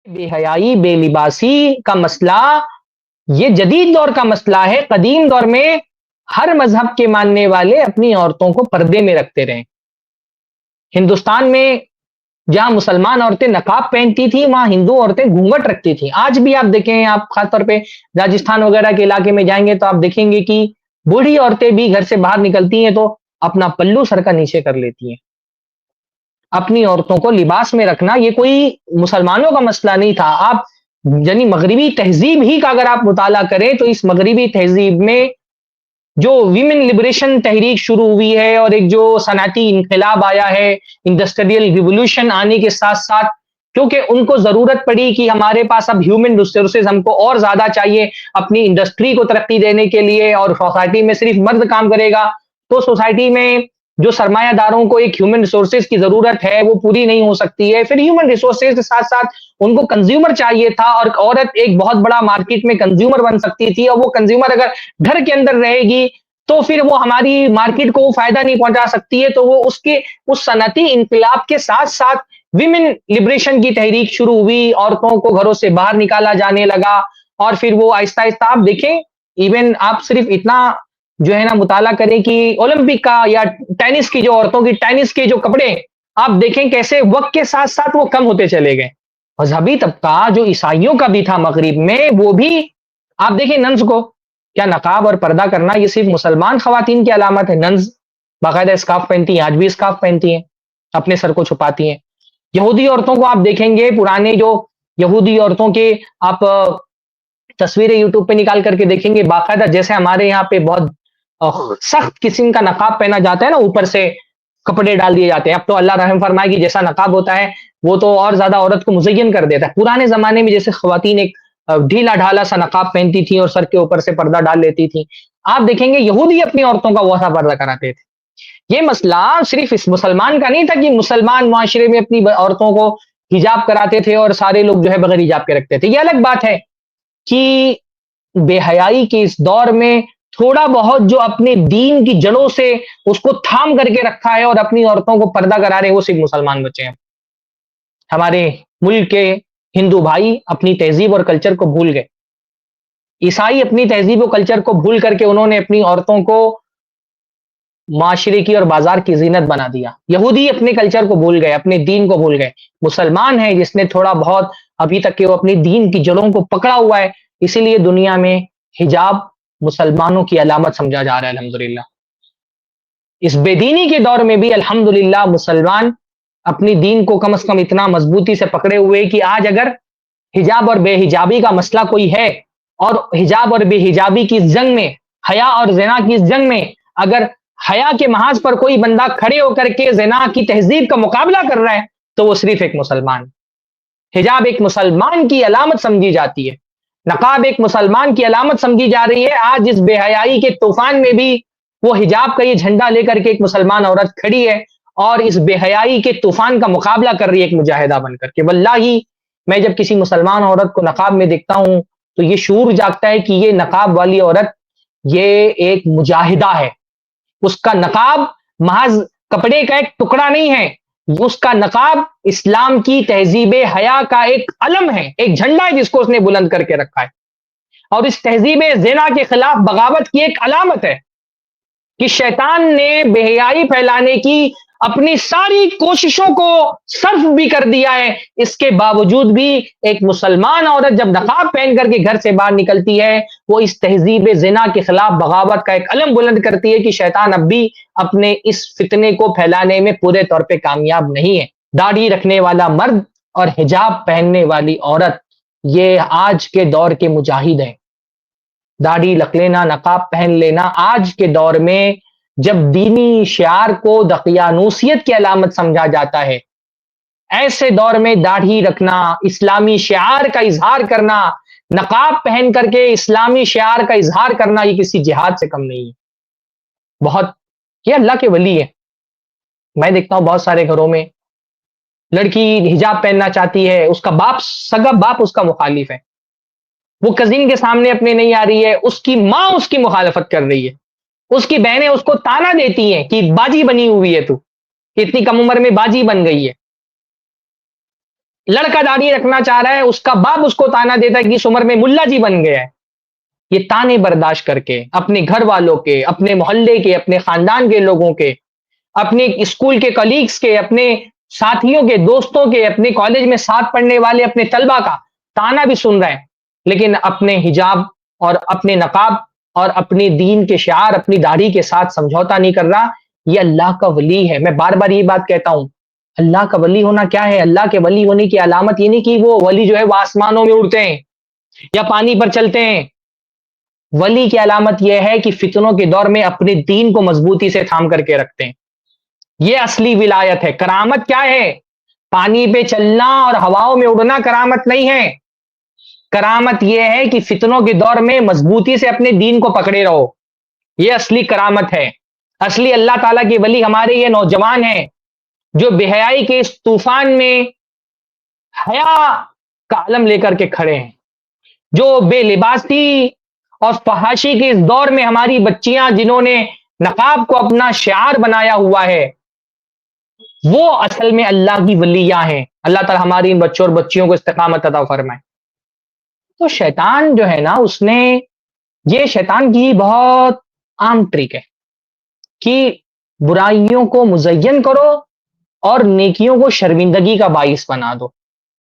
بے حیائی بے لباسی کا مسئلہ یہ جدید دور کا مسئلہ ہے۔ قدیم دور میں ہر مذہب کے ماننے والے اپنی عورتوں کو پردے میں رکھتے رہے۔ ہندوستان میں جہاں مسلمان عورتیں نقاب پہنتی تھی وہاں ہندو عورتیں گھونگھٹ رکھتی تھیں۔ آج بھی آپ دیکھیں، آپ خاص طور پہ راجستھان وغیرہ کے علاقے میں جائیں گے تو آپ دیکھیں گے کہ بوڑھی عورتیں بھی گھر سے باہر نکلتی ہیں تو اپنا پلو سر کا نیچے کر لیتی ہیں۔ اپنی عورتوں کو لباس میں رکھنا یہ کوئی مسلمانوں کا مسئلہ نہیں تھا۔ آپ یعنی مغربی تہذیب ہی کا اگر آپ مطالعہ کریں تو اس مغربی تہذیب میں جو ویمن لبریشن تحریک شروع ہوئی ہے اور ایک جو صنعتی انقلاب آیا ہے، انڈسٹریل ریولوشن آنے کے ساتھ ساتھ، کیونکہ ان کو ضرورت پڑی کہ ہمارے پاس اب ہیومن ریسورسز ہم کو اور زیادہ چاہیے اپنی انڈسٹری کو ترقی دینے کے لیے، اور سوسائٹی میں صرف مرد کام کرے گا تو سوسائٹی میں جو سرمایہ داروں کو ایک ہیومن ریسورسز کی ضرورت ہے وہ پوری نہیں ہو سکتی ہے۔ پھر ہیومن ریسورسز کے ساتھ ساتھ ان کو کنزیومر چاہیے تھا، اور عورت ایک بہت بڑا مارکیٹ میں کنزیومر بن سکتی تھی، اور وہ کنزیومر اگر گھر کے اندر رہے گی تو پھر وہ ہماری مارکیٹ کو فائدہ نہیں پہنچا سکتی ہے۔ تو وہ اس صنعتی انقلاب کے ساتھ ساتھ ویمن لبریشن کی تحریک شروع ہوئی، عورتوں کو گھروں سے باہر نکالا جانے لگا، اور پھر وہ آہستہ آہستہ آپ دیکھیں، ایون آپ صرف اتنا جو ہے نا مطالعہ کریں کہ اولمپک کا یا ٹینس کی جو عورتوں کی ٹینس کے جو کپڑے آپ دیکھیں کیسے وقت کے ساتھ ساتھ وہ کم ہوتے چلے گئے۔ مذہبی طبقہ جو عیسائیوں کا بھی تھا مغرب میں، وہ بھی آپ دیکھیں ننز کو، کیا نقاب اور پردہ کرنا یہ صرف مسلمان خواتین کی علامت ہے؟ ننز باقاعدہ اسکارف پہنتی ہیں، آج بھی اسکارف پہنتی ہیں، اپنے سر کو چھپاتی ہیں۔ یہودی عورتوں کو آپ دیکھیں گے، پرانے جو یہودی عورتوں کے آپ تصویریں یوٹیوب پہ نکال کر کے دیکھیں گے، باقاعدہ جیسے ہمارے یہاں پہ بہت سخت قسم کا نقاب پہنا جاتا ہے نا، اوپر سے کپڑے ڈال دیے جاتے ہیں۔ اب تو اللہ رحم فرمائے کہ جیسا نقاب ہوتا ہے وہ تو اور زیادہ عورت کو مزین کر دیتا ہے۔ پرانے زمانے میں جیسے خواتین ایک ڈھیلا ڈھالا سا نقاب پہنتی تھی اور سر کے اوپر سے پردہ ڈال لیتی تھی، آپ دیکھیں گے یہودی اپنی عورتوں کا ویسا پردہ کراتے تھے۔ یہ مسئلہ صرف اس مسلمان کا نہیں تھا کہ مسلمان معاشرے میں اپنی عورتوں کو حجاب کراتے تھے اور سارے لوگ جو ہے بغیر حجاب کے رکھتے تھے۔ یہ الگ بات ہے کہ بے حیائی کے اس دور میں تھوڑا بہت جو اپنے دین کی جڑوں سے اس کو تھام کر کے رکھا ہے اور اپنی عورتوں کو پردہ کرا رہے ہیں، وہ صرف مسلمان بچے ہیں۔ ہمارے ملک کے ہندو بھائی اپنی تہذیب اور کلچر کو بھول گئے، عیسائی اپنی تہذیب و کلچر کو بھول کر کے انہوں نے اپنی عورتوں کو معاشرے کی اور بازار کی زینت بنا دیا۔ یہودی اپنے کلچر کو بھول گئے، اپنے دین کو بھول گئے۔ مسلمان ہے جس نے تھوڑا بہت ابھی تک کہ وہ اپنی دین کی جڑوں کو پکڑا ہوا ہے، اسی لیے دنیا میں حجاب مسلمانوں کی علامت سمجھا جا رہا ہے۔ الحمدللہ اس بے دینی کے دور میں بھی الحمدللہ مسلمان اپنی دین کو کم از کم اتنا مضبوطی سے پکڑے ہوئے کہ آج اگر حجاب اور بے حجابی کا مسئلہ کوئی ہے، اور حجاب اور بے حجابی کی اس جنگ میں، حیا اور زنا کی اس جنگ میں اگر حیا کے محاذ پر کوئی بندہ کھڑے ہو کر کے زنا کی تہذیب کا مقابلہ کر رہا ہے تو وہ صرف ایک مسلمان۔ حجاب ایک مسلمان کی علامت سمجھی جاتی ہے، نقاب ایک مسلمان کی علامت سمجھی جا رہی ہے۔ آج اس بے حیائی کے طوفان میں بھی وہ حجاب کا یہ جھنڈا لے کر کے ایک مسلمان عورت کھڑی ہے اور اس بے حیائی کے طوفان کا مقابلہ کر رہی ہے ایک مجاہدہ بن کر کے۔ واللہ میں جب کسی مسلمان عورت کو نقاب میں دیکھتا ہوں تو یہ شعور جاگتا ہے کہ یہ نقاب والی عورت یہ ایک مجاہدہ ہے۔ اس کا نقاب محض کپڑے کا ایک ٹکڑا نہیں ہے، اس کا نقاب اسلام کی تہذیب حیا کا ایک علم ہے، ایک جھنڈا ہے جس کو اس نے بلند کر کے رکھا ہے، اور اس تہذیب زنا کے خلاف بغاوت کی ایک علامت ہے کہ شیطان نے بے حیائی پھیلانے کی اپنی ساری کوششوں کو صرف بھی کر دیا ہے، اس کے باوجود بھی ایک مسلمان عورت جب نقاب پہن کر کے گھر سے باہر نکلتی ہے وہ اس تہذیب زنا کے خلاف بغاوت کا ایک علم بلند کرتی ہے کہ شیطان اب بھی اپنے اس فتنے کو پھیلانے میں پورے طور پہ کامیاب نہیں ہے۔ داڑھی رکھنے والا مرد اور حجاب پہننے والی عورت یہ آج کے دور کے مجاہد ہیں۔ داڑھی رکھ لینا، نقاب پہن لینا آج کے دور میں جب دینی شعار کو دقیانوسیت کی علامت سمجھا جاتا ہے، ایسے دور میں داڑھی رکھنا، اسلامی شعار کا اظہار کرنا، نقاب پہن کر کے اسلامی شعار کا اظہار کرنا یہ کسی جہاد سے کم نہیں ہے۔ بہت یہ اللہ کے ولی ہے۔ میں دیکھتا ہوں بہت سارے گھروں میں لڑکی حجاب پہننا چاہتی ہے، اس کا باپ، سگا باپ اس کا مخالف ہے، وہ کزن کے سامنے اپنے نہیں آ رہی ہے، اس کی ماں اس کی مخالفت کر رہی ہے، اس کی بہنیں اس کو تانا دیتی ہیں کہ باجی بنی ہوئی ہے تو اتنی کم عمر میں باجی بن گئی ہے۔ لڑکا داڑھی رکھنا چاہ رہا ہے، اس کا باپ اس کو تانا دیتا ہے کہ اس عمر میں ملا جی بن گیا ہے. یہ تانے برداشت کر کے اپنے گھر والوں کے، اپنے محلے کے، اپنے خاندان کے لوگوں کے، اپنے اسکول کے کلیگز کے، اپنے ساتھیوں کے، دوستوں کے، اپنے کالج میں ساتھ پڑھنے والے اپنے طلبہ کا تانا بھی سن رہے ہیں، لیکن اپنے حجاب اور اپنے نقاب اور اپنے دین کے شعار، اپنی داڑھی کے ساتھ سمجھوتا نہیں کر رہا. یہ اللہ کا ولی ہے. میں بار بار یہ بات کہتا ہوں، اللہ کا ولی ہونا کیا ہے؟ اللہ کے ولی ہونے کی علامت یہ نہیں کہ وہ ولی جو ہے وہ آسمانوں میں اڑتے ہیں یا پانی پر چلتے ہیں. ولی کی علامت یہ ہے کہ فتنوں کے دور میں اپنے دین کو مضبوطی سے تھام کر کے رکھتے ہیں. یہ اصلی ولایت ہے. کرامت کیا ہے؟ پانی پہ چلنا اور ہواؤں میں اڑنا کرامت نہیں ہے. کرامت یہ ہے کہ فتنوں کے دور میں مضبوطی سے اپنے دین کو پکڑے رہو. یہ اصلی کرامت ہے. اصلی اللہ تعالیٰ کے ولی ہمارے یہ نوجوان ہیں جو بے حیائی کے اس طوفان میں حیا کا علم لے کر کے کھڑے ہیں، جو بے لباسی اور فحاشی کے اس دور میں ہماری بچیاں جنہوں نے نقاب کو اپنا شعار بنایا ہوا ہے، وہ اصل میں اللہ کی ولیاں ہیں. اللہ تعالیٰ ہماری ان بچوں اور بچیوں کو استقامت عطا فرمائے. تو شیطان جو ہے نا، اس نے یہ شیطان کی بہت عام ٹرک ہے کہ برائیوں کو مزین کرو اور نیکیوں کو شرمندگی کا باعث بنا دو.